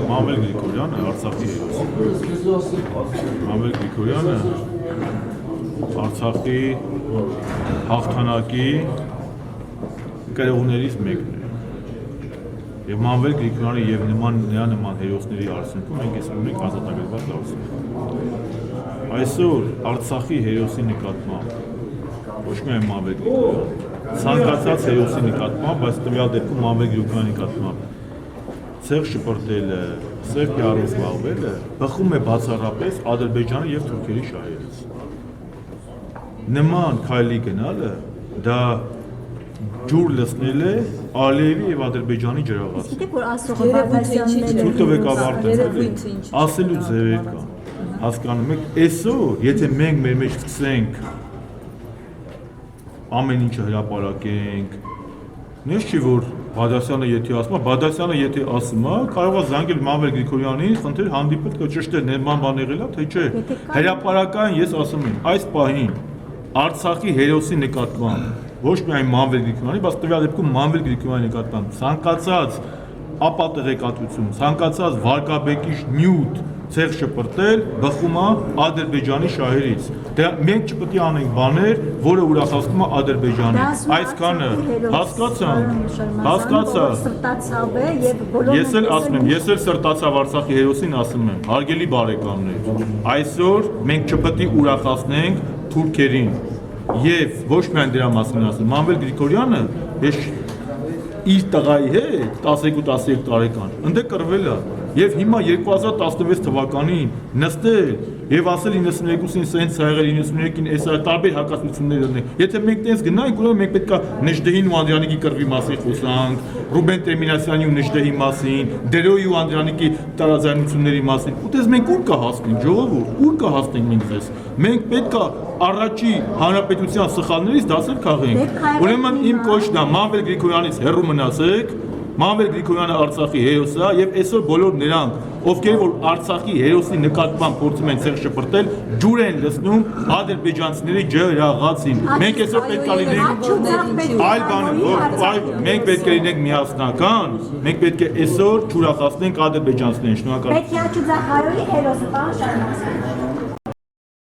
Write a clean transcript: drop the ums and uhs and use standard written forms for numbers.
Մամվել Գրիգորյանը Արցախի հերոս։ Մամվել Գրիգորյանը Արցախի հաղթանակի կրողներից մեկն է։ Եվ Մամվել Գրիգորյանը եւ նրա նման հերոսների արդյունքում մենք ես ունենք ազատագրված դարձում։ Այսօր Արցախի հերոսի նկատմամբ ոչ միայն Մամվել Գրիգորյանը, ցանկացած հերոսի նկատմամբ, բայց տվյալ դեպքում Մամվել Գրիգորյանի նկատմամբ ցեղ շպրտելը, սև PR-ով զբաղվելը բխում է բացառապես Ադրբեջանի եւ թուրքերի շահերից։ Նման քայլի գնալը դա ջուր լցնել է Ալիևի եւ Ադրբեջանի ջրաղացը։ Գիտեք որ ասողը Բաղդասյանները Թուրքովեք ավարտել ասելու ձևեր կան։ Հասկանում եք, այսօր եթե մենք մեր մեջ սկսենք ամեն ինչը հրապարակենք, նես չի որ Բաղդասյանը եթե ասում է, Բաղդասյանը եթե ասում է, կարող է զանգել Մամվել Գրիգորյանին, խնդրել հանդիպել, ճշտել նման բան եղել է, թե չէ։ Հրապարակային ես ասում եմ, այս պահին Արցախի հերոսի նկատմամբ ոչ միայն Մամվել Գրիգորյանի, բայց տվյալ դեպքում Մամվել Գրիգորյանի նկատմամբ ցանկացած ապատեղեկատվություն, ցանկացած վարկաբեկիչ նյութ ցեղ շպրտել բխում է Ադրբեջանի շահերից։ Դե մենք չպետք է անենք բաներ, որը ուրախացնում է Ադրբեջանին։ Այսքանը հասկացա։ Ես էլ ասում եմ, ես էլ սրտացավ Արցախի հերոսին ասում եմ, հարգելի բարեկամներ, այսօր մենք չպետք է ուրախացնենք թուրքերին։ Եվ ոչ միայն դրա մասին ասում, Մամվել Գրիգորյանը իր տղայի հետ 12-13 տարեկան ընդ կռվել է եւ հիմա 2016 թվականին նստել եւ ասել 92-ին սենց եղել 93-ին այս տարբեր հակասություններ ունեն։ Եթե մենք տենց գնանք, ուրեմն մենք պետք է Նժդեհին ու Անդրանիկի կռվի մասին խոսանք, Ռուբեն Տերմինասյանի ու Նժդեհի մասին, Դերոյի ու Անդրանիկի տարաձայնությունների մասին։ Ուտես մենք ուր կհասնենք, ժողովուրդ, ուր կհասնենք մենք ձեզ։ Մենք պետք է առաջի հանրապետության սխալներից դասեր քաղենք։ Ուրեմն իմ կոչն է Մամվել Գրիգորյանից հեռու մնացեք, Մամվել Գրիգորյանը Արցախի հերոս է եւ այսօր բոլոր նրանք, ովքեր որ Արցախի հերոսի նկատմամբ փորձում են ցեղ շպրտել, ջուր են լցնում ադրբեջանցիների ջրաղացին։ Մենք այսօր պետք է լինենք այլ բան, մենք պետք է լինենք միասնական, մենք պետք է այսօր չուրախացնենք ադրբեջանցիներին։ Շնորհակալ եմ։ Պետք է աչուձախարոյի հերոսը բան շարունակենք։